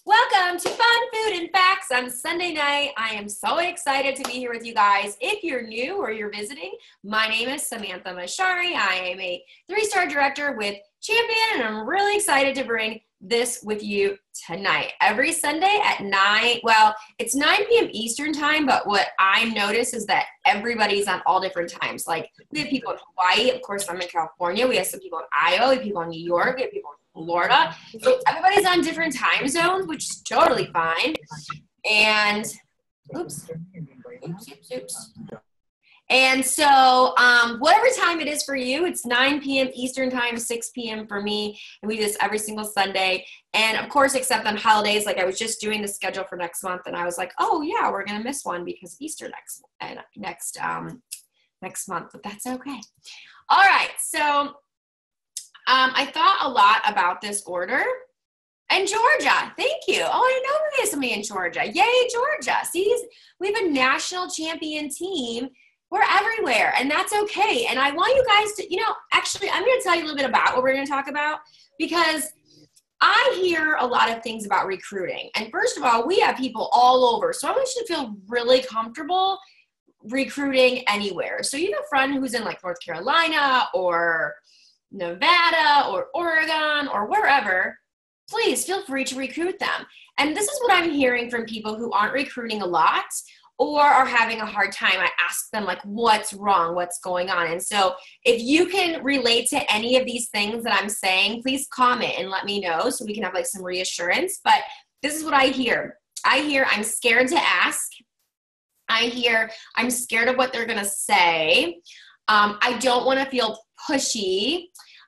Welcome to Fun Food and Facts on Sunday night. I am so excited to be here with you guys. If you're new or you're visiting, my name is Samantha Mashari. I am a 3-star director with Champion, and I'm really excited to bring this with you tonight. Every Sunday at 9, well, it's 9 p.m. Eastern time, but what I notice is that everybody's on all different times. Like, we have people in Hawaii. Of course, I'm in California. We have some people in Iowa. We have people in New York. We have people in Florida. So everybody's on different time zones, which is totally fine. And oops. And so whatever time it is for you, it's 9 p.m. Eastern time, 6 p.m. for me. And we do this every single Sunday. And of course, except on holidays, like I was just doing the schedule for next month, and I was like, oh yeah, we're gonna miss one because Easter next month, but that's okay. All right, so I thought a lot about this order. And Georgia, thank you. Oh, I didn't know we had somebody in Georgia. Yay, Georgia. See, we have a national champion team. We're everywhere, and that's okay. And I want you guys to, actually, I'm going to tell you a little bit about what we're going to talk about, because I hear a lot of things about recruiting. And first of all, we have people all over. So I want you to feel really comfortable recruiting anywhere. So you have a friend who's in like North Carolina or Nevada or Oregon or wherever, please feel free to recruit them. And this is what I'm hearing from people who aren't recruiting a lot or are having a hard time. I ask them, like, what's wrong? What's going on? And so if you can relate to any of these things that I'm saying, please comment and let me know so we can have like some reassurance. But this is what I hear. I hear I'm scared to ask. I hear I'm scared of what they're going to say. I don't want to feel pushy.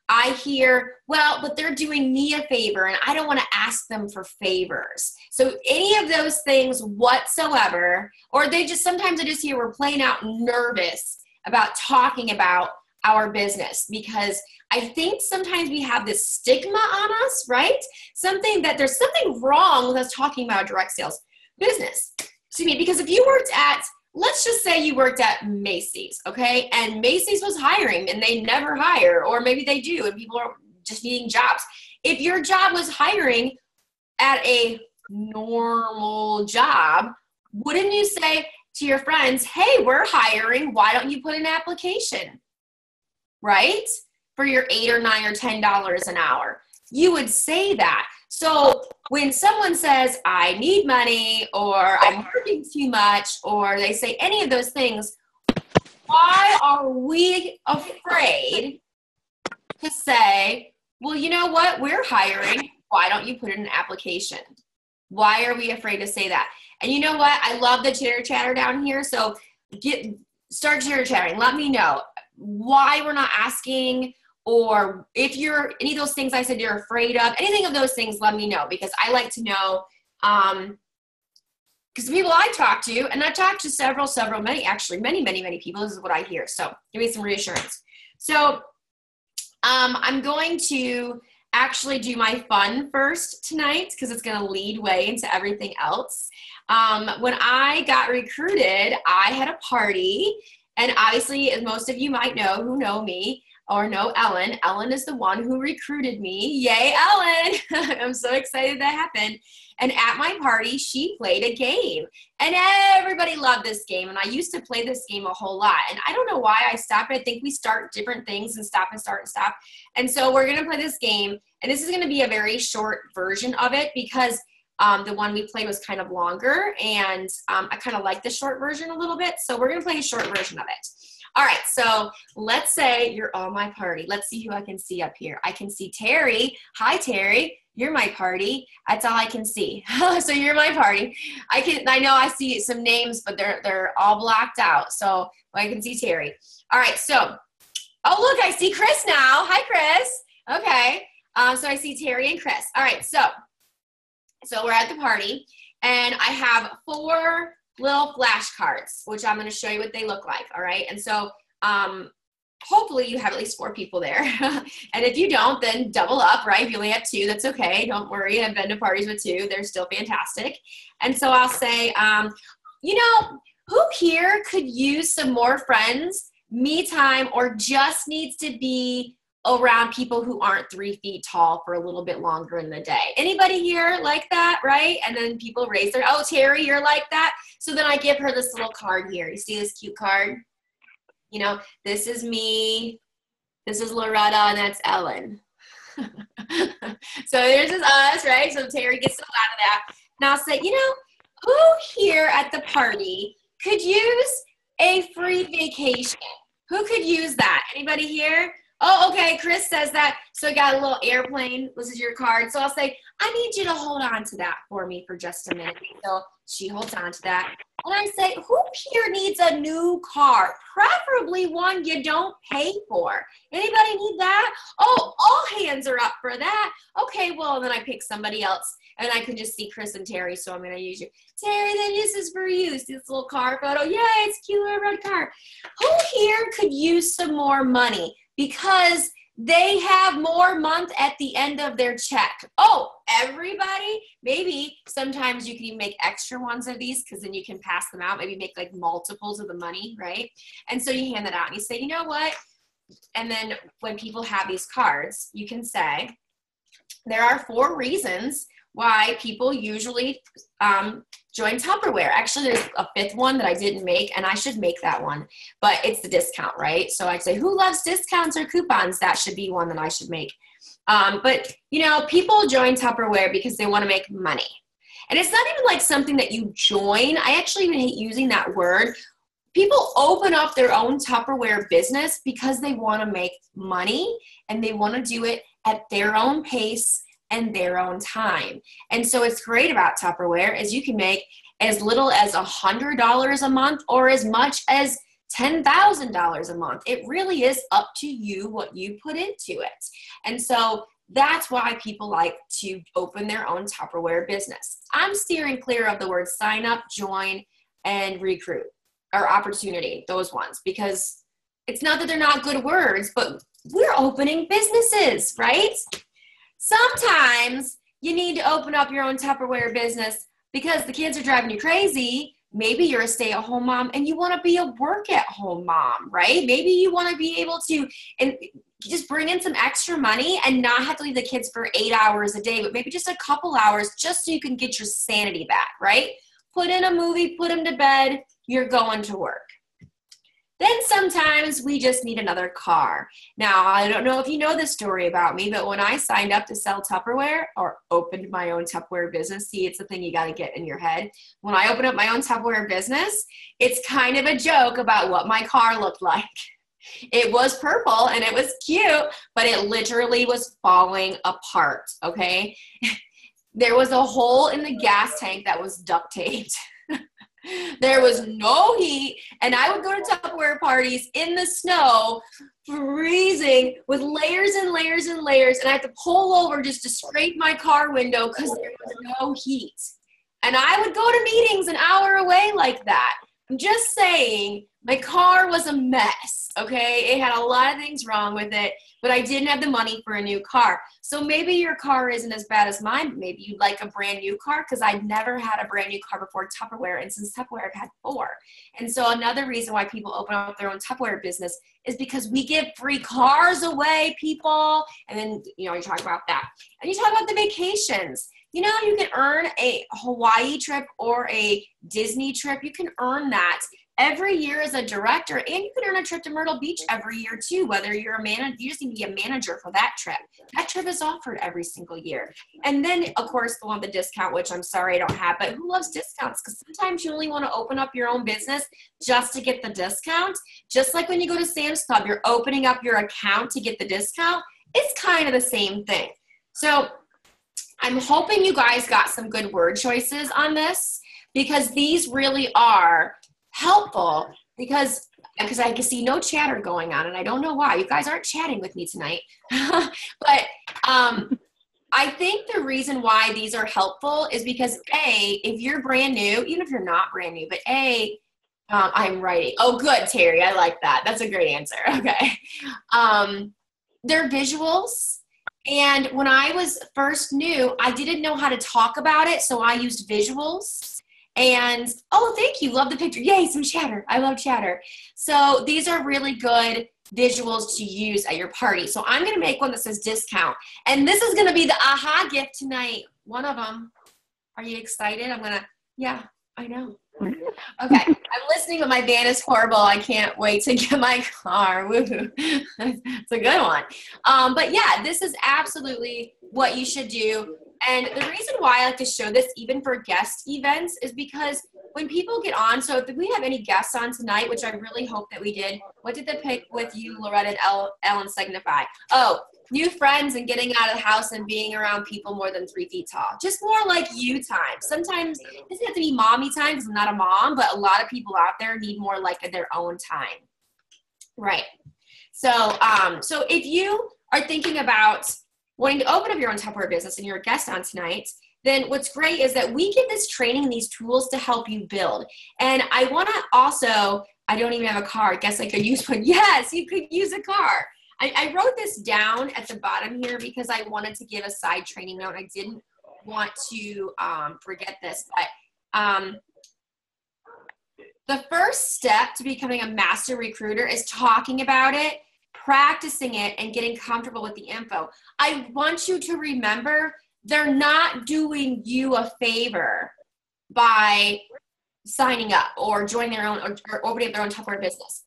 I hear, well, but they're doing me a favor and I don't want to ask them for favors. So any of those things whatsoever, or sometimes I just hear we're playing out nervous about talking about our business, because I think sometimes we have this stigma on us, right? There's something wrong with us talking about direct sales business. Excuse me, because if you worked at, let's just say you worked at Macy's, okay? And Macy's was hiring and they never hire, or maybe they do and people are just needing jobs. If your job was hiring at a normal job, wouldn't you say to your friends, hey, we're hiring, why don't you put an application, right? For your $8 or $9 or $10 an hour. You would say that. So when someone says, I need money, or I'm working too much, or they say any of those things, why are we afraid to say, well, you know what? We're hiring. Why don't you put in an application? Why are we afraid to say that? And you know what? I love the chitter chatter down here. So start chitter chatting. Let me know why we're not asking. Or if you're any of those things I said you're afraid of, anything of those things, let me know, because I like to know, because the people I talk to, and I talk to many people, this is what I hear. So give me some reassurance. So I'm going to actually do my fun first tonight, because it's going to lead way into everything else. When I got recruited, I had a party, and obviously, as most of you might know who know me, or know Ellen. Ellen is the one who recruited me. Yay, Ellen. I'm so excited that happened. And at my party, she played a game. And everybody loved this game. And I used to play this game a whole lot. And I don't know why I stopped. I think we start different things and stop and start and stop. And so we're going to play this game. And this is going to be a very short version of it, because the one we played was kind of longer. And I kind of like the short version a little bit. So we're going to play a short version of it. All right, so let's say you're on my party. Let's see who I can see up here. I can see Terry. Hi, Terry. You're my party. That's all I can see. So you're my party. I know I see some names, but they're all blocked out. So I can see Terry. All right, so, oh, look, I see Chris now. Hi, Chris. Okay, so I see Terry and Chris. All right, so we're at the party, and I have 4 little flashcards, which I'm going to show you what they look like. All right. And so, hopefully you have at least 4 people there. And if you don't, then double up, right? If you only have 2, that's okay. Don't worry. I've been to parties with 2. They're still fantastic. And so I'll say, who here could use some more friends, me time, or just needs to be around people who aren't 3 feet tall for a little bit longer in the day. Anybody here like that, right? And then people raise their, oh, Terry, you're like that? So then I give her this little card here. You see this cute card? You know, this is me, this is Loretta, and that's Ellen. So there's just us, right? So Terry gets a lot of that. And I'll say, you know, who here at the party could use a free vacation? Who could use that? Anybody here? Oh, okay, Chris says that. So I got a little airplane. This is your card. So I'll say, I need you to hold on to that for me for just a minute. So she holds on to that. And I say, who here needs a new car? Preferably one you don't pay for. Anybody need that? Oh, all hands are up for that. Okay, well, then I pick somebody else. And I can just see Chris and Terry, so I'm going to use you. Terry, then this is for you. See this little car photo? Yeah, it's a cute little red car. Who here could use some more money? Because they have more month at the end of their check. Oh, everybody? Maybe sometimes you can even make extra ones of these because then you can pass them out. Maybe make like multiples of the money, right? And so you hand that out and you say, you know what? And then when people have these cards, you can say, there are 4 reasons why people usually join Tupperware. Actually, there's a 5th one that I didn't make, and I should make that one, but it's the discount, right? So I'd say, who loves discounts or coupons? That should be one that I should make. But, you know, people join Tupperware because they want to make money. And it's not even like something that you join. I actually even hate using that word. People open up their own Tupperware business because they want to make money, and they want to do it at their own pace and their own time. And so what's great about Tupperware is you can make as little as $100 a month or as much as $10,000 a month. It really is up to you what you put into it. And so that's why people like to open their own Tupperware business. I'm steering clear of the words sign up, join, and recruit, or opportunity, those ones, because it's not that they're not good words, but we're opening businesses, right? Sometimes you need to open up your own Tupperware business because the kids are driving you crazy. Maybe you're a stay-at-home mom and you want to be a work-at-home mom, right? Maybe you want to be able to and just bring in some extra money and not have to leave the kids for 8 hours a day, but maybe just a couple hours just so you can get your sanity back, right? Put in a movie, put them to bed, you're going to work. Then sometimes we just need another car. Now, I don't know if you know this story about me, but when I signed up to sell Tupperware or opened my own Tupperware business, see, it's the thing you got to get in your head. When I opened up my own Tupperware business, it's kind of a joke about what my car looked like. It was purple and it was cute, but it literally was falling apart, okay? There was a hole in the gas tank that was duct taped. There was no heat, and I would go to Tupperware parties in the snow, freezing, with layers and layers and layers, and I had to pull over just to scrape my car window because there was no heat. And I would go to meetings an hour away like that. I'm just saying, my car was a mess, okay? It had a lot of things wrong with it, but I didn't have the money for a new car. So maybe your car isn't as bad as mine, but maybe you'd like a brand new car, because I'd never had a brand new car before Tupperware, and since Tupperware, I've had 4. And so another reason why people open up their own Tupperware business is because we give free cars away, people. And then, you know, you talk about that. And you talk about the vacations. You know, you can earn a Hawaii trip or a Disney trip. You can earn that every year as a director, and you can earn a trip to Myrtle Beach every year too, whether you're a manager. You just need to be a manager for that trip. That trip is offered every single year. And then, of course, the one with the discount, which I'm sorry I don't have, but who loves discounts? Because sometimes you only want to open up your own business just to get the discount. Just like when you go to Sam's Club, you're opening up your account to get the discount. It's kind of the same thing. So I'm hoping you guys got some good word choices on this, because these really are helpful, because I can see no chatter going on, and I don't know why. You guys aren't chatting with me tonight. But I think the reason why these are helpful is because, A, if you're brand new, even if you're not brand new, but I'm writing. Oh, good, Terry. I like that. That's a great answer. Okay. They're visuals. And when I was first new, I didn't know how to talk about it, so I used visuals. And, oh, thank you. Love the picture. Yay, some chatter. I love chatter. So these are really good visuals to use at your party. So I'm going to make one that says discount. And this is going to be the aha gift tonight. One of them. Are you excited? Yeah, I know. Okay, I'm listening, but my van is horrible. I can't wait to get my car. Woohoo. It's a good one. But yeah, this is absolutely what you should do. And the reason why I like to show this even for guest events is because when people get on, so if we have any guests on tonight, which I really hope that we did, what did the pick with you, Loretta and Ellen, signify? Oh, new friends and getting out of the house and being around people more than 3 feet tall. Just more like you time. Sometimes it doesn't have to be mommy time because I'm not a mom, but a lot of people out there need more like their own time. Right. So, so if you are thinking about wanting to open up your own Tupperware business and you're a guest on tonight, then what's great is that we give this training, these tools to help you build. And I want to also, I don't even have a car. I guess I could use one. Yes, you could use a car. I wrote this down at the bottom here because I wanted to give a side training note. I didn't want to forget this, but the first step to becoming a master recruiter is talking about it, practicing it, and getting comfortable with the info. I want you to remember they're not doing you a favor by signing up or joining their own or opening up their own Tupperware business.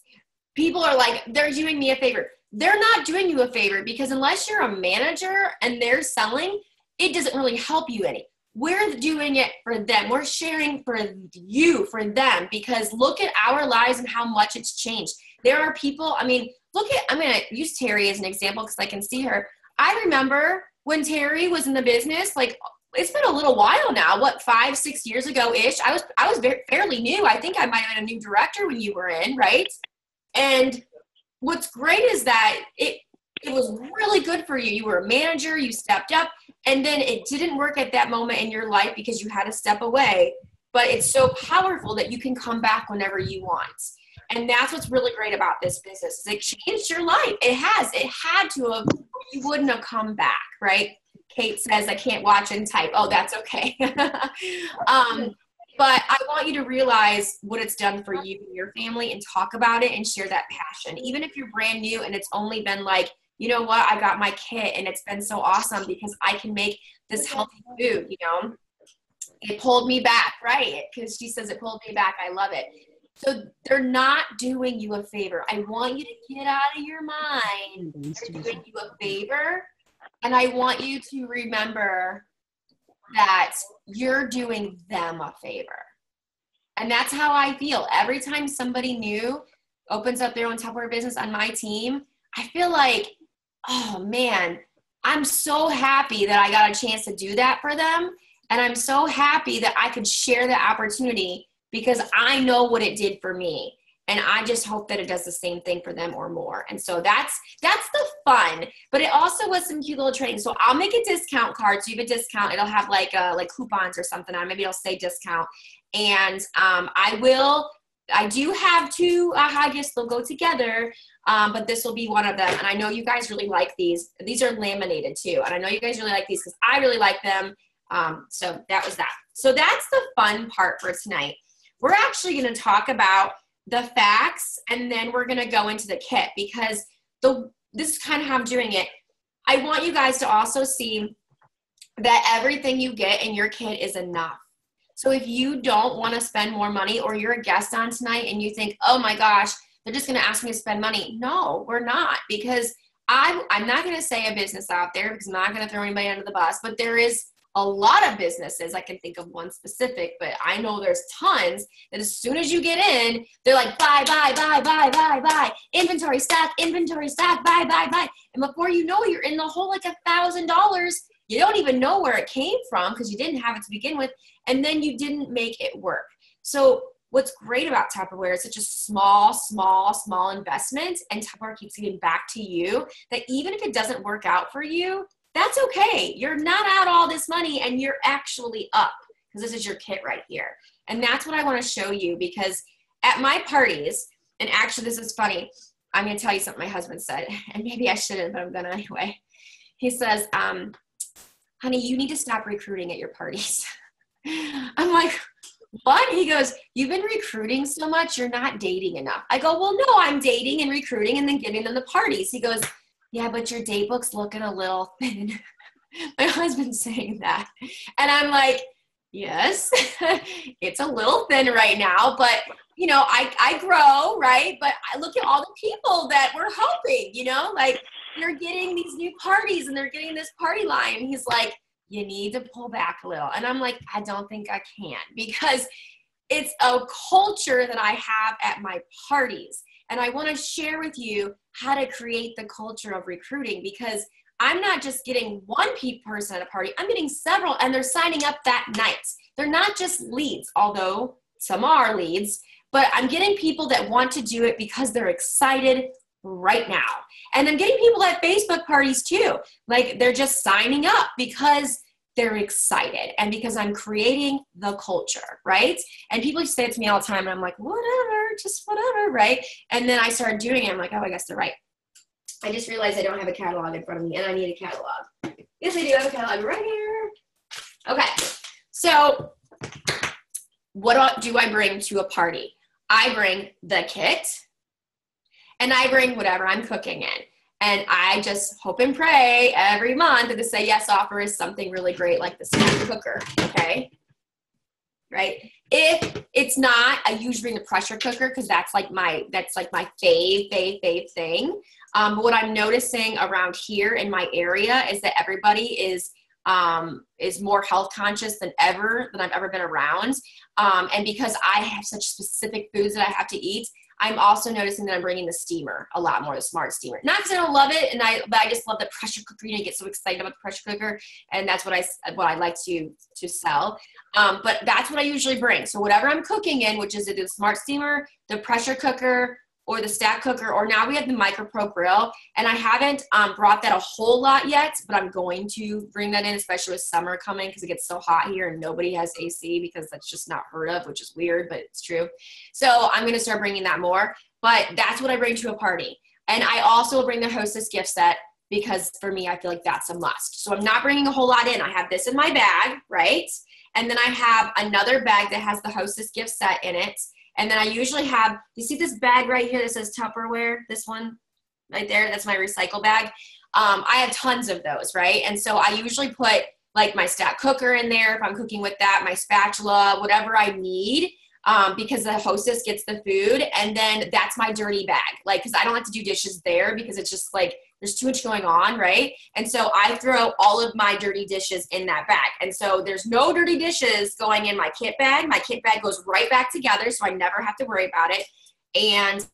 People are like, they're doing me a favor. They're not doing you a favor because unless you're a manager and they're selling, it doesn't really help you any. We're doing it for them. We're sharing for you, for them, because look at our lives and how much it's changed. There are people, I mean, I'm going to use Terry as an example because I can see her. I remember when Terry was in the business, like it's been a little while now, 5-6 years ago-ish. I was fairly new. I think I might have been a new director when you were in, right? And what's great is that it was really good for you. You were a manager, you stepped up, and then it didn't work at that moment in your life because you had to step away. But it's so powerful that you can come back whenever you want. And that's what's really great about this business. It changed your life. It had to have, you wouldn't have come back, right? Kate says, I can't watch and type. Oh, that's okay. But I want you to realize what it's done for you and your family and talk about it and share that passion. Even if you're brand new and it's only been like, you know what, I got my kit and it's been so awesome because I can make this healthy food, you know. It pulled me back, right? Because she says it pulled me back. I love it. So they're not doing you a favor. I want you to get out of your mind. They're doing you a favor. And I want you to remember that you're doing them a favor. And that's how I feel. Every time somebody new opens up their own Tupperware business on my team, I feel like, oh man, I'm so happy that I got a chance to do that for them. And I'm so happy that I could share the opportunity because I know what it did for me. And I just hope that it does the same thing for them or more. And so that's the fun. But it also was some cute little training. So I'll make a discount card. So you have a discount. It'll have like coupons or something on. Maybe it'll say discount. And I do have 2 aha gifts. They'll go together. But this will be one of them. And I know you guys really like these. These are laminated too. And I know you guys really like these because I really like them. So that was that. So that's the fun part for tonight. We're actually going to talk about the facts, and then we're going to go into the kit because this is kind of how I'm doing it. I want you guys to also see that everything you get in your kit is enough. So if you don't want to spend more money or you're a guest on tonight and you think, oh my gosh, they're just going to ask me to spend money. No, we're not, because I'm not going to say a business out there because I'm not going to throw anybody under the bus, but there is a lot of businesses. I can think of one specific, but I know there's tons that as soon as you get in, they're like, buy, buy, buy, buy, buy, buy, inventory stock, buy, buy, buy. And before you know it, you're in the hole like $1,000. You don't even know where it came from because you didn't have it to begin with. And then you didn't make it work. So what's great about Tupperware is such a small investment, and Tupperware keeps giving back to you that even if it doesn't work out for you, that's okay. You're not out all this money and you're actually up because this is your kit right here. And that's what I want to show you, because at my parties, and actually this is funny, I'm going to tell you something my husband said, and maybe I shouldn't, but I'm going to anyway. He says, honey, you need to stop recruiting at your parties. I'm like, what? He goes, you've been recruiting so much, you're not dating enough. I go, well, no, I'm dating and recruiting and then giving them the parties. He goes, yeah, but your date book's looking a little thin. My husband's saying that. And I'm like, yes, it's a little thin right now, but you know, I grow, right? But I look at all the people that we're helping, you know, like they're getting these new parties and they're getting this party line. And he's like, you need to pull back a little. And I'm like, I don't think I can, because it's a culture that I have at my parties. And I want to share with you how to create the culture of recruiting, because I'm not just getting one person at a party, I'm getting several, and they're signing up that night. They're not just leads, although some are leads, but I'm getting people that want to do it because they're excited right now. And I'm getting people at Facebook parties too. Like they're just signing up because they're excited and because I'm creating the culture, right? And people say it to me all the time and I'm like, whatever, just whatever, right? And then I started doing it. I'm like, oh, I guess they're right. I just realized I don't have a catalog in front of me and I need a catalog. Yes, I do have a catalog right here. Okay, so what do I bring to a party? I bring the kit and I bring whatever I'm cooking in. And I just hope and pray every month that the Say Yes offer is something really great like the snack cooker, okay? Right? If it's not, I usually bring the pressure cooker because that's like my fave thing. But what I'm noticing around here in my area is that everybody is more health conscious than I've ever been around. And because I have such specific foods that I have to eat, I'm also noticing that I'm bringing the steamer a lot more, the smart steamer. Not because I don't love it, but I just love the pressure cooker. You know, I get so excited about the pressure cooker, and that's what I like to sell. But that's what I usually bring. So whatever I'm cooking in, which is either the smart steamer, the pressure cooker, or the stack cooker, or now we have the Micro Pro grill, and I haven't brought that a whole lot yet, but I'm going to bring that in, especially with summer coming because it gets so hot here and nobody has AC because that's just not heard of, which is weird, but it's true. So I'm gonna start bringing that more, but that's what I bring to a party. And I also will bring the Hostess gift set because for me, I feel like that's a must. So I'm not bringing a whole lot in. I have this in my bag, right? And then I have another bag that has the Hostess gift set in it. And then I usually have, you see this bag right here that says Tupperware, this one right there, that's my recycle bag. I have tons of those, right? And so I usually put like my stack cooker in there if I'm cooking with that, my spatula, whatever I need, because the Hostess gets the food. And then that's my dirty bag, like, because I don't like to do dishes there because it's just like, there's too much going on, right? And so I throw all of my dirty dishes in that bag. And so there's no dirty dishes going in my kit bag. My kit bag goes right back together, so I never have to worry about it. And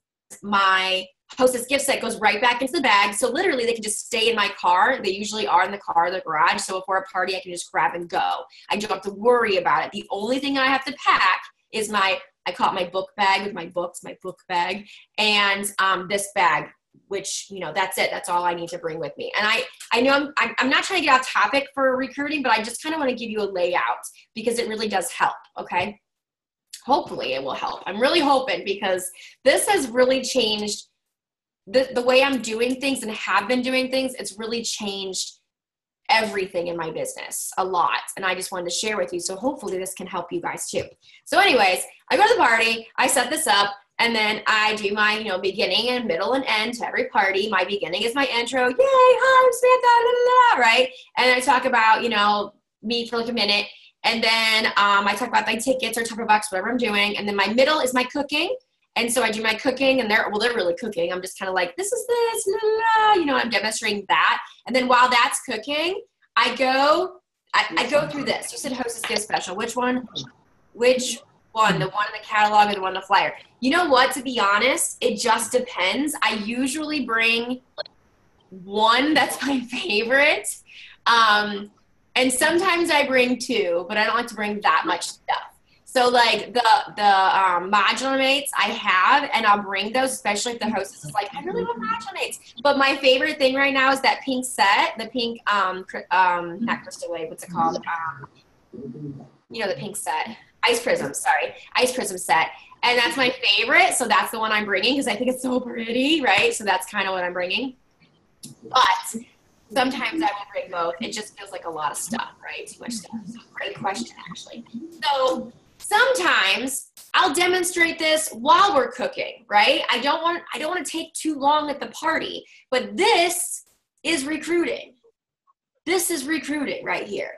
my Hostess gift set goes right back into the bag. So literally they can just stay in my car. They usually are in the car or the garage. So if we're a party, I can just grab and go. I don't have to worry about it. The only thing I have to pack is I call it my book bag with my books, my book bag, and this bag, which, you know, that's it. That's all I need to bring with me. And I know I'm not trying to get off topic for recruiting, but I just kind of want to give you a layout because it really does help. Okay. Hopefully it will help. I'm really hoping because this has really changed the way I'm doing things and have been doing things. It's really changed everything in my business a lot. And I just wanted to share with you. So hopefully this can help you guys too. So anyways, I go to the party, I set this up, and then I do my, beginning and middle and end to every party. My beginning is my intro. Yay, hi, I'm Samantha, right? And I talk about, me for like a minute. And then I talk about my tickets or Tupperbucks, whatever I'm doing. And then my middle is my cooking. And so I do my cooking and they're really cooking. I'm just kind of like, this is this, la, la, la. I'm demonstrating that. And then while that's cooking, I go through this. You said Hostess Gift Special. Which one? The one in the catalog or the one in the flyer? You know what? To be honest, it just depends. I usually bring one that's my favorite. And sometimes I bring two, but I don't like to bring that much stuff. So like the modular mates I have, and I'll bring those, especially if the hostess is like, I really want modular mates. But my favorite thing right now is that pink set, the pink, not crystal wave, what's it called? The pink set. Ice Prism set. And that's my favorite. So that's the one I'm bringing because I think it's so pretty, right? So that's kind of what I'm bringing. But sometimes I will bring both. It just feels like a lot of stuff, right? Too much stuff. So great question, actually. So Sometimes I'll demonstrate this while we're cooking, right? I don't want to take too long at the party, but this is recruiting. This is recruiting right here.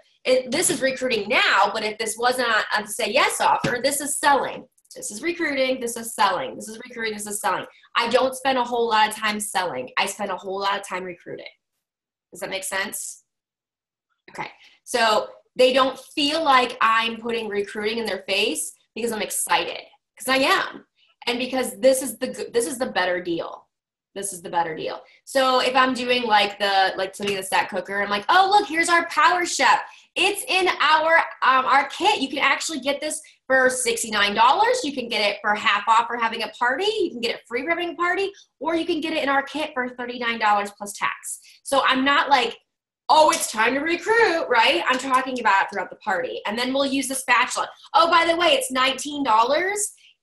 This is recruiting now, but if this wasn't a say yes offer, this is selling. This is recruiting, this is selling. This is recruiting, this is selling. I don't spend a whole lot of time selling. I spend a whole lot of time recruiting. Does that make sense? Okay, so they don't feel like I'm putting recruiting in their face because I'm excited, because I am. And because this is the better deal. This is the better deal. So if I'm doing like something in the stack cooker, I'm like, oh, look, here's our Power Chef. It's in our kit. You can actually get this for $69. You can get it for half off for having a party. You can get it free for having a party, or you can get it in our kit for $39 plus tax. So I'm not like, oh, it's time to recruit, right? I'm talking about it throughout the party. And then we'll use the spatula. Oh, by the way, it's $19.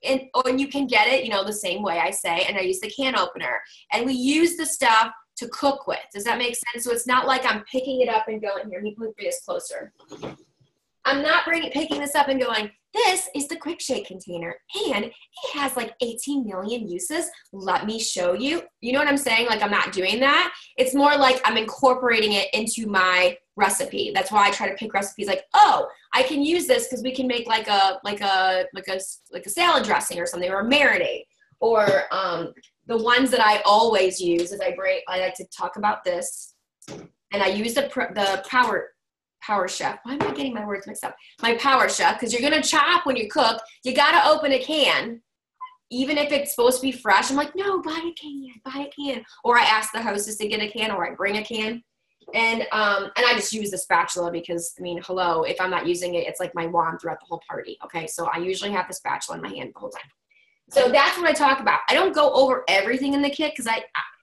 And you can get it, the same way I say, and I use the can opener. And we use the stuff to cook with. Does that make sense? So it's not like I'm picking it up and going, here, let me put this closer. I'm not picking this up and going, this is the quick shake container, and it has like 18 million uses. Let me show you. You know what I'm saying? Like, I'm not doing that. It's more like I'm incorporating it into my recipe. That's why I try to pick recipes like, oh, I can use this because we can make like a salad dressing or something, or a marinade. Or the ones that I always use is I like to talk about this, and I use the Power Chef. Why am I getting my words mixed up? My Power Chef, because you're going to chop when you cook. You got to open a can. Even if it's supposed to be fresh, I'm like, no, buy a can. Or I ask the hostess to get a can, or I bring a can. And I just use the spatula because, I mean, hello, if I'm not using it, it's like my wand throughout the whole party. Okay, so I usually have the spatula in my hand the whole time. So that's what I talk about. I don't go over everything in the kit because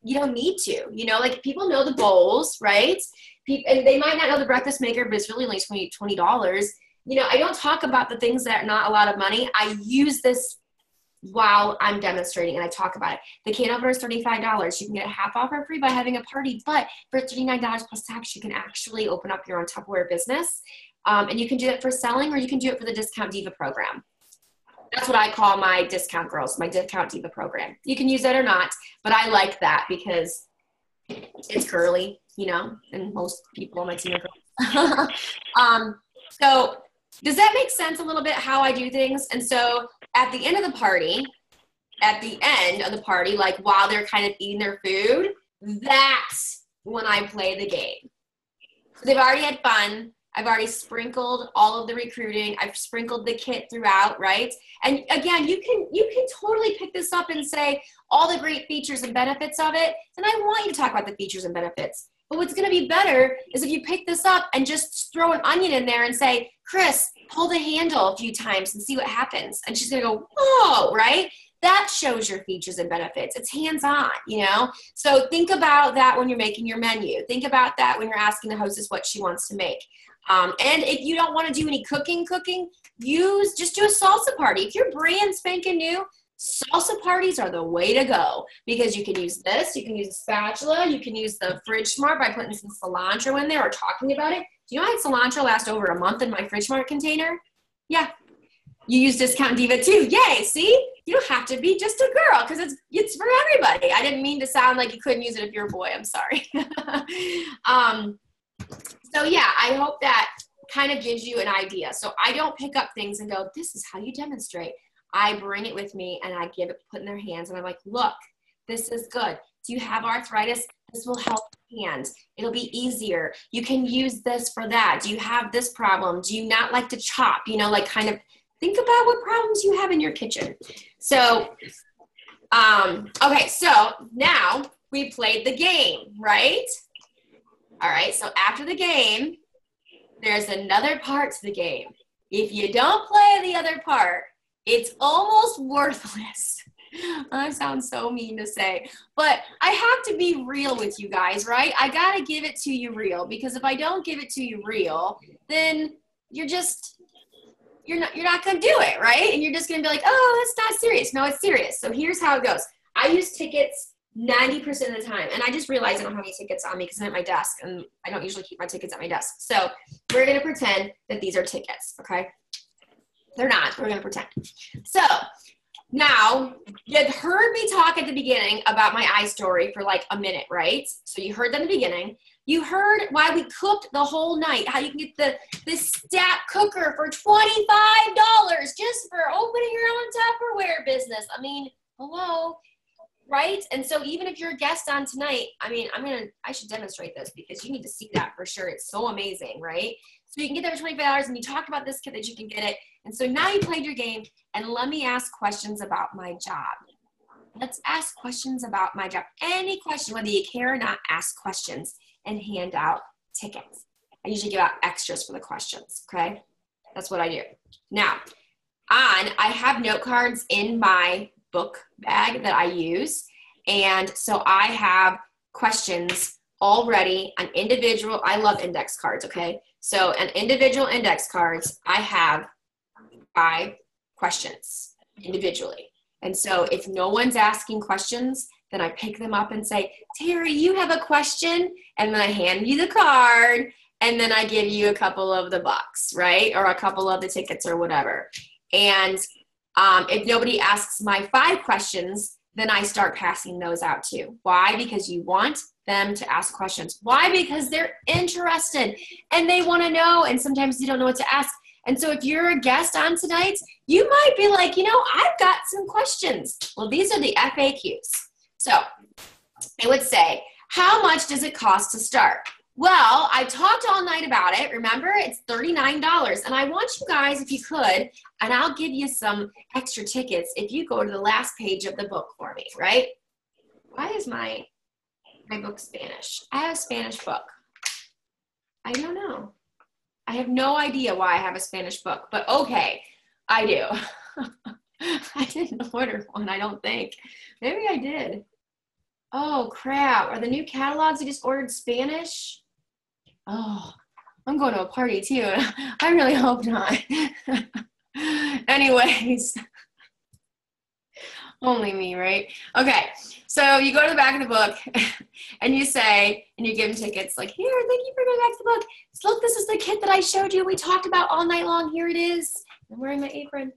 you don't need to. Like, people know the bowls, right? And they might not know the breakfast maker, but it's really only $20. I don't talk about the things that are not a lot of money. I use this while I'm demonstrating, and I talk about it. The can opener is $35. You can get a half off or free by having a party, but for $39 plus tax, you can actually open up your own Tupperware business. And you can do it for selling, or you can do it for the Discount Diva program. That's what I call my discount girls, my Discount Diva program. You can use it or not, but I like that because it's girly, and most people on my team are girls. So does that make sense a little bit how I do things? And so at the end of the party, like while they're kind of eating their food, that's when I play the game. So they've already had fun. I've already sprinkled all of the recruiting. I've sprinkled the kit throughout, right? And again, you can totally pick this up and say all the great features and benefits of it. And I want you to talk about the features and benefits. But what's going to be better is if you pick this up and just throw an onion in there and say, Chris, pull the handle a few times and see what happens. And she's going to go, whoa, right? That shows your features and benefits. It's hands-on, So think about that when you're making your menu. Think about that when you're asking the hostess what she wants to make. And if you don't want to do any cooking, just do a salsa party. If you're brand spanking new, salsa parties are the way to go because you can use this, you can use a spatula, you can use the Fridge Smart by putting some cilantro in there or talking about it. Do you know I had cilantro last over a month in my Fridge Smart container? Yeah. You use Discount Diva too. Yay, see? You don't have to be just a girl because it's for everybody. I didn't mean to sound like you couldn't use it if you're a boy. I'm sorry. So yeah, I hope that kind of gives you an idea. So I don't pick up things and go, this is how you demonstrate. I bring it with me and I put in their hands and I'm like, look, this is good. Do you have arthritis? This will help your hands. It'll be easier. You can use this for that. Do you have this problem? Do you not like to chop? Like kind of think about what problems you have in your kitchen. So, okay, so now we played the game, right? All right, so after the game, there's another part to the game. If you don't play the other part, it's almost worthless. That sounds so mean to say, but I have to be real with you guys, right? I got to give it to you real because if I don't give it to you real, then you're not going to do it, right? And you're just going to be like, oh, that's not serious. No, it's serious. So here's how it goes. I use tickets 90% of the time. And I just realized I don't have any tickets on me because I'm at my desk and I don't usually keep my tickets at my desk. So we're going to pretend that these are tickets, okay? They're not. We're going to pretend. So now, you heard me talk at the beginning about my eye story for like a minute, right? So you heard that in the beginning. You heard why we cooked the whole night, how you can get this stack cooker for $25 just for opening your own Tupperware business. I mean, hello, right? And so even if you're a guest on tonight, I mean, I should demonstrate this because you need to see that for sure. It's so amazing, right? So you can get that for $25 and you talked about this kit that you can get it. And so now you played your game and let me ask questions about my job. Let's ask questions about my job. Any question, whether you care or not, ask questions and hand out tickets. I usually give out extras for the questions, okay? That's what I do. Now, I have note cards in my book bag that I use. And so I have questions already, an individual, I love index cards, okay? So an individual index cards, I have 5 questions individually. And so if no one's asking questions, then I pick them up and say, Terry, you have a question? And then I hand you the card, and then I give you a couple of the bucks, right? Or a couple of the tickets or whatever. And if nobody asks my 5 questions, then I start passing those out too. Why? Because you want them to ask questions. Why? Because they're interested and they want to know, and sometimes you don't know what to ask. And so if you're a guest on tonight, you might be like, I've got some questions. Well, these are the FAQs. So I would say, how much does it cost to start? Well, I talked all night about it. Remember, it's $39. And I want you guys, if you could, and I'll give you some extra tickets if you go to the last page of the book for me, right? Why is my book Spanish? I have a Spanish book. I don't know. I have no idea why I have a Spanish book, but okay, I do. I didn't order one, I don't think. Maybe I did. Oh, crap. Are the new catalogs you just ordered Spanish? Oh, I'm going to a party too. I really hope not. Anyways, only me, right? Okay, so you go to the back of the book and you say, and you give them tickets like, here, thank you for going back to the book. So look, this is the kit that I showed you. We talked about all night long. Here it is. I'm wearing my apron.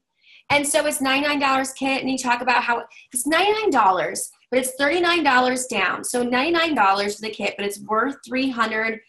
And so it's $99 kit, and you talk about how it's $99, but it's $39 down. So $99 for the kit, but it's worth $300.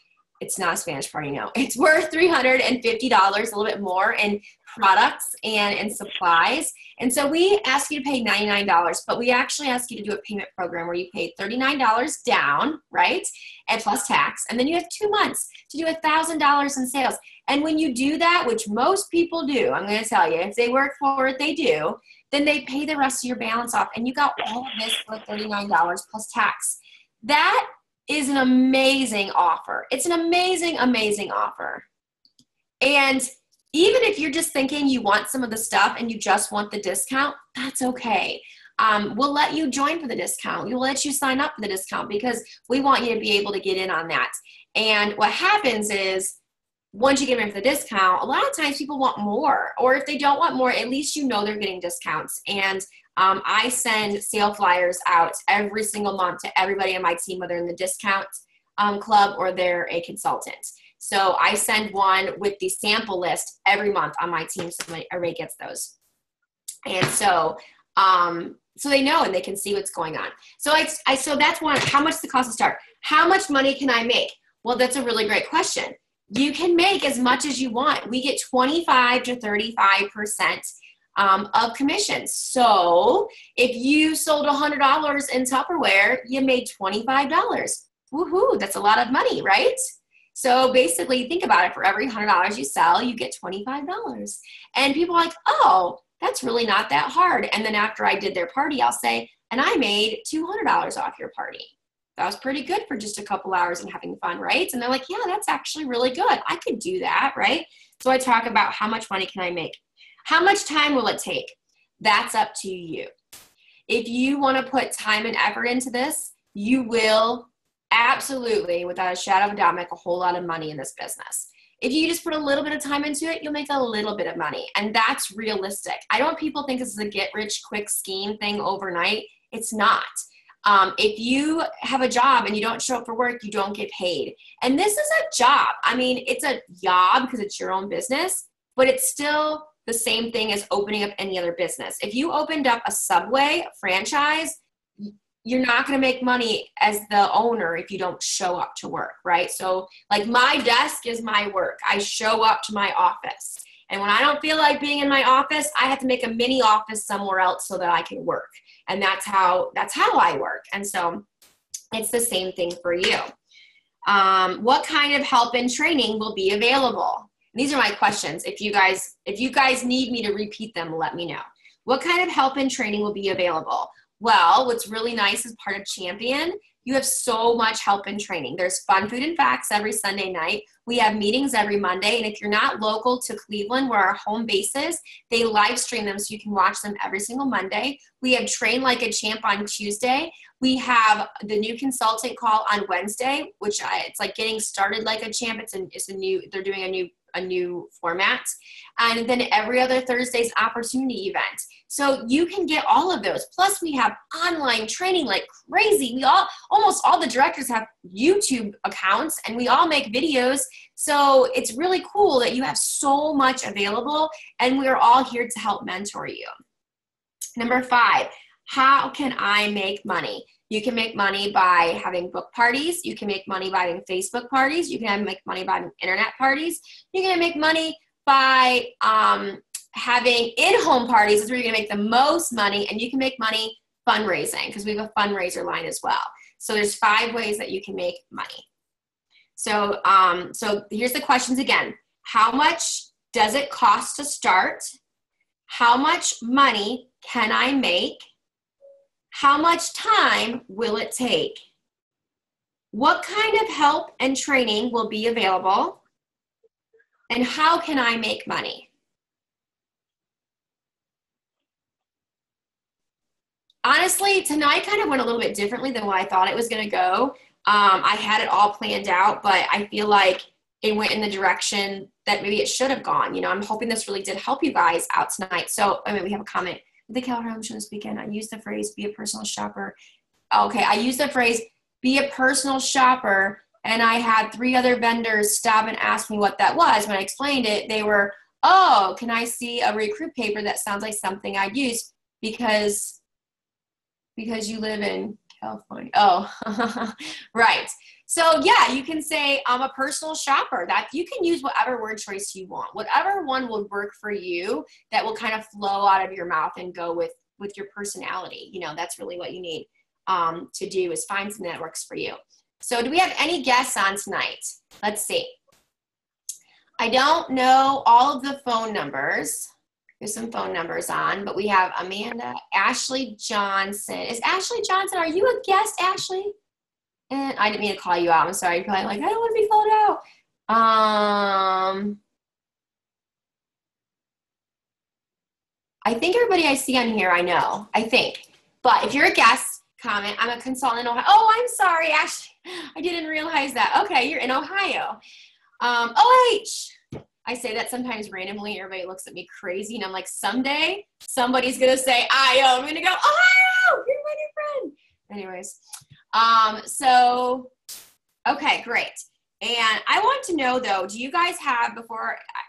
It's not a Spanish party, no. It's worth $350, a little bit more in products and in supplies. And so we ask you to pay $99, but we actually ask you to do a payment program where you pay $39 down, right? And plus tax. And then you have 2 months to do $1,000 in sales. And when you do that, which most people do, I'm going to tell you, if they work for it, they do, then they pay the rest of your balance off. And you got all of this for $39 plus tax. That is an amazing offer. It's an amazing, amazing offer. And even if you're just thinking you want some of the stuff and you just want the discount, that's okay. We'll let you join for the discount. We'll let you sign up for the discount because we want you to be able to get in on that. And what happens is once you get in for the discount, a lot of times people want more. Or if they don't want more, at least you know they're getting discounts. And I send sale flyers out every single month to everybody on my team, whether in the discount club or they're a consultant. So I send one with the sample list every month on my team so everybody gets those. And so so they know and they can see what's going on. So so that's one. How much does it cost to start? How much money can I make? Well, that's a really great question. You can make as much as you want. We get 25 to 35% of commissions. So if you sold $100 in Tupperware, you made $25. Woohoo, that's a lot of money, right? So basically, think about it. For every $100 you sell, you get $25. And people are like, oh, that's really not that hard. And then after I did their party, I'll say, and I made $200 off your party. That was pretty good for just a couple hours and having fun, right? And they're like, yeah, that's actually really good. I could do that, right? So I talk about how much money can I make? How much time will it take? That's up to you. If you want to put time and effort into this, you will absolutely, without a shadow of a doubt, make a whole lot of money in this business. If you just put a little bit of time into it, you'll make a little bit of money. And that's realistic. I don't want people think this is a get-rich-quick scheme thing overnight. It's not. If you have a job and you don't show up for work, you don't get paid. And this is a job. I mean, it's a job because it's your own business, but it's still the same thing as opening up any other business. If you opened up a Subway franchise, you're not going to make money as the owner if you don't show up to work, right? So like my desk is my work. I show up to my office. And when I don't feel like being in my office, I have to make a mini office somewhere else so that I can work. And that's how I work. And so it's the same thing for you. What kind of help and training will be available? And these are my questions. If you guys need me to repeat them, let me know. What kind of help and training will be available? Well, what's really nice as part of Champion, you have so much help and training. There's fun food and facts every Sunday night. We have meetings every Monday. And if you're not local to Cleveland, where our home base is, they live stream them so you can watch them every single Monday. We have Train Like a Champ on Tuesday. We have the new consultant call on Wednesday, which it's like getting started like a champ. They're doing a new format. And then every other Thursday's opportunity event. So you can get all of those. Plus we have online training like crazy. Almost all the directors have YouTube accounts and we all make videos. So it's really cool that you have so much available and we're all here to help mentor you. Number 5, how can I make money? You can make money by having book parties. You can make money by having Facebook parties. You can make money by having internet parties. You can make money by having in-home parties. That's where you're going to make the most money. And you can make money fundraising because we have a fundraiser line as well. So there's 5 ways that you can make money. So, so here's the questions again. How much does it cost to start? How much money can I make? How much time will it take? What kind of help and training will be available? And how can I make money? Honestly, tonight kind of went a little bit differently than what I thought it was going to go. I had it all planned out, but I feel like it went in the direction that maybe it should have gone. You know, I'm hoping this really did help you guys out tonight. So, I mean, we have a comment. The Keller Home Show this weekend, I used the phrase, be a personal shopper. Okay, I used the phrase, be a personal shopper, and I had 3 other vendors stop and ask me what that was. When I explained it, they were, oh, can I see a recruit paper that sounds like something I'd use because you live in California. Oh, right. So yeah, you can say I'm a personal shopper. That you can use whatever word choice you want. Whatever one will work for you that will kind of flow out of your mouth and go with your personality. You know, that's really what you need to do is find something that works for you. So do we have any guests on tonight? Let's see. I don't know all of the phone numbers. There's some phone numbers on, but we have Amanda, Ashley Johnson. Is Ashley Johnson, are you a guest, Ashley? And I didn't mean to call you out. I'm sorry. You're probably like, I don't want to be called out. I think everybody I see on here, I know. I think. But if you're a guest, comment. I'm a consultant in Ohio. Oh, I'm sorry, Ashley. I didn't realize that. Okay, you're in Ohio. OH. I say that sometimes randomly. Everybody looks at me crazy. And I'm like, someday somebody's going to say, I'm going to go, Ohio, you're my new friend. Anyways. So, okay, great. And I want to know though, do you guys have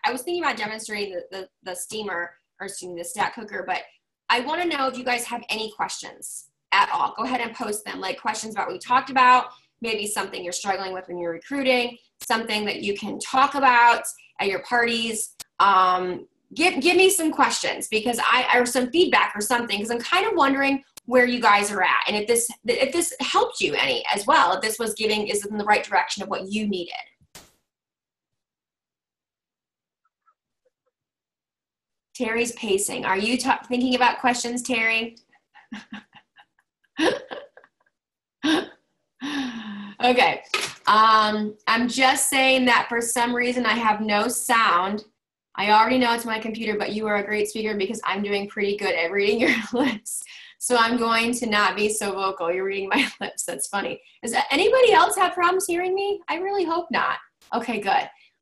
I was thinking about demonstrating the steamer or the stack cooker, but I want to know if you guys have any questions at all. Go ahead and post them, like questions about what we talked about, maybe something you're struggling with when you're recruiting, something that you can talk about at your parties. Give me some questions because or some feedback or something, because I'm kind of wondering where you guys are at. And if this helped you any as well, if this is in the right direction of what you needed. Terry's pacing. Are you thinking about questions, Terry? Okay. I'm just saying that for some reason I have no sound. I already know it's my computer, but you are a great speaker because I'm doing pretty good at reading your lips. So I'm going to not be so vocal. You're reading my lips. That's funny. Does anybody else have problems hearing me? I really hope not. Okay, good.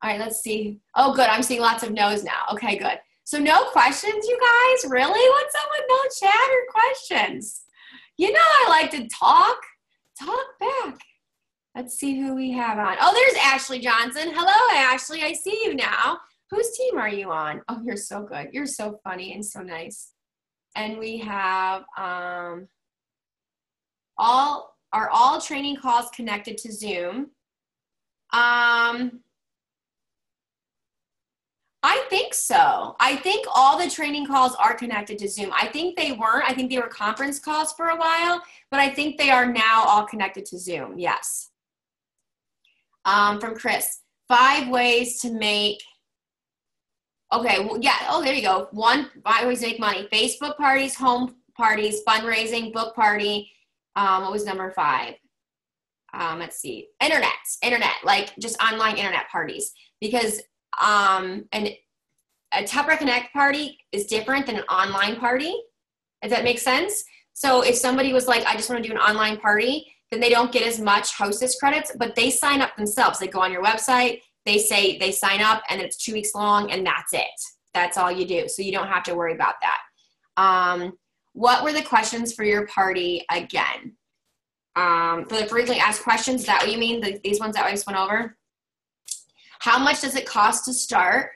All right, let's see. Oh, good. I'm seeing lots of no's now. Okay, good. So no questions, you guys? Really? What's up with no chat or questions? You know I like to talk. Talk back. Let's see who we have on. Oh, there's Ashley Johnson. Hello, Ashley. I see you now. Whose team are you on? Oh, you're so good. You're so funny and so nice. And we have all training calls connected to Zoom? I think so. I think all the training calls are connected to Zoom. I think they weren't. I think they were conference calls for a while, but I think they are now all connected to Zoom. Yes. From Chris, 5 ways to make, okay, well, yeah, oh, there you go. 5 ways to make money. Facebook parties, home parties, fundraising, book party. What was number 5? Let's see, internet, like just online internet parties, because and a Tupper Connect party is different than an online party. Does that make sense? So if somebody was like, I just want to do an online party, then they don't get as much hostess credits, but they sign up themselves. They go on your website, they say they sign up, and it's 2 weeks long, and that's it. That's all you do. So you don't have to worry about that. What were the questions for your party again? For the frequently asked questions, is that what you mean? These ones that I just went over? How much does it cost to start?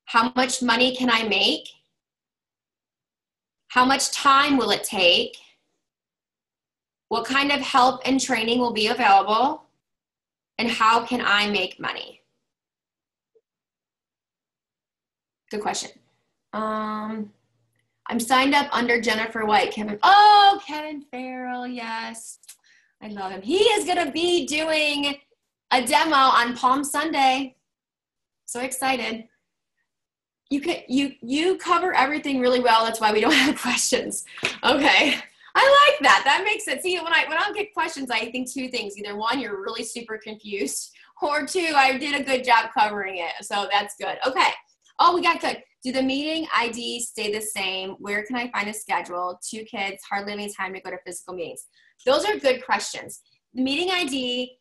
How much money can I make? How much time will it take? What kind of help and training will be available? And how can I make money? Good question. I'm signed up under Jennifer White. Kevin Farrell, yes. I love him. He is going to be doing a demo on Palm Sunday. So excited. You cover everything really well. That's why we don't have questions. Okay. I like that. That makes sense. See, when I don't get questions, I think 2 things. Either 1, you're really super confused, or 2, I did a good job covering it. So that's good. Okay. Oh, we got good. Do the meeting IDs stay the same? Where can I find a schedule? 2 kids, hardly any time to go to physical meetings. Those are good questions. The meeting ID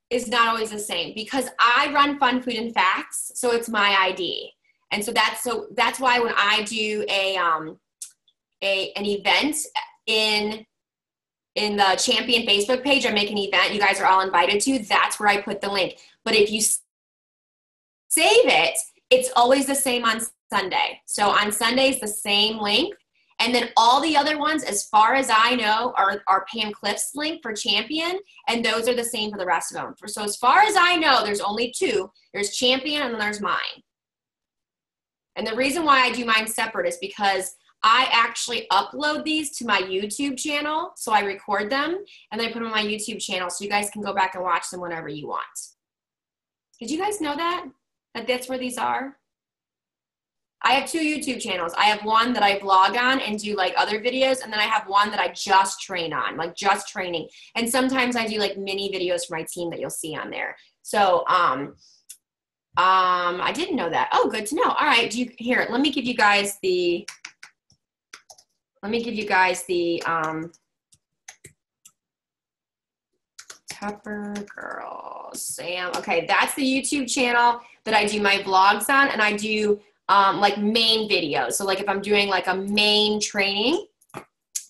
is not always the same because I run Fun, Food, and Facts, so it's my ID. And so that's why when I do an event in the Champion Facebook page, I make an event you guys are all invited to, that's where I put the link. But if you save it, it's always the same on Sunday. So on Sundays, the same link. And then all the other ones, as far as I know, are Pam Cliff's link for Champion, and those are the same for the rest of them. So as far as I know, there's only 2. There's Champion and then there's mine. And the reason why I do mine separate is because I actually upload these to my YouTube channel. So I record them and then I put them on my YouTube channel so you guys can go back and watch them whenever you want. Did you guys know that? That that's where these are? I have 2 YouTube channels. I have one that I vlog on and do like other videos, and then I have one that I just train on, like just training. And sometimes I do like mini videos for my team that you'll see on there. So I didn't know that. Oh, good to know. All right, here, let me give you guys the Tupper Girls, Sam. Okay, that's the YouTube channel that I do my vlogs on, and I do like main videos. So like if I'm doing like a main training,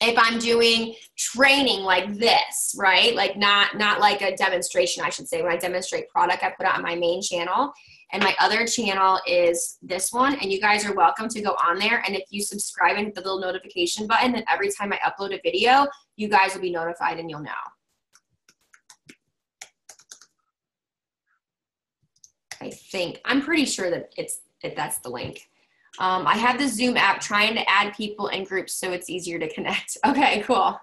if I'm doing training like this, right? Like not like a demonstration, I should say. When I demonstrate product, I put it on my main channel. And my other channel is this one. And you guys are welcome to go on there. And if you subscribe and hit the little notification button, then every time I upload a video, you guys will be notified and you'll know. I think, I'm pretty sure that that's the link. I have the Zoom app trying to add people in groups so it's easier to connect. Okay, cool.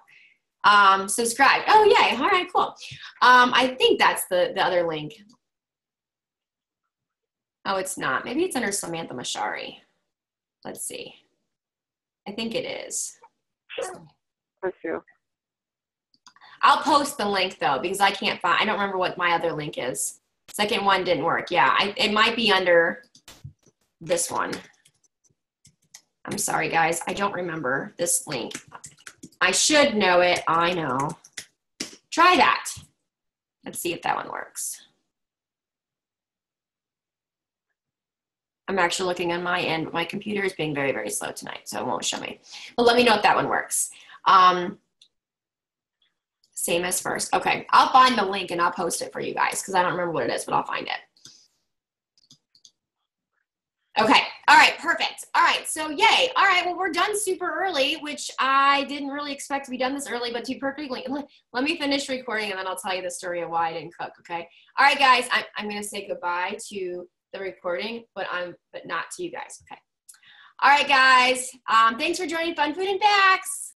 Subscribe. Oh, yay. All right, cool. I think that's the other link. Oh, it's not. Maybe it's under Samantha Mashari. Let's see. I think it is. That's you. I'll post the link though, because I can't find, I don't remember what my other link is. Second one didn't work. Yeah, it might be under this one. I'm sorry, guys. I don't remember this link. I should know it. I know. Try that. Let's see if that one works. I'm actually looking on my end, but my computer is being very, very slow tonight, so it won't show me. But let me know if that one works. Same as first. Okay, I'll find the link and I'll post it for you guys because I don't remember what it is, but I'll find it. Okay. All right. Perfect. All right. So yay. All right. Well, we're done super early, which I didn't really expect to be done this early, but to be perfectly, let me finish recording and then I'll tell you the story of why I didn't cook. Okay. All right, guys, I'm going to say goodbye to the recording, but not to you guys. Okay. All right, guys. Thanks for joining Fun Food and Facts.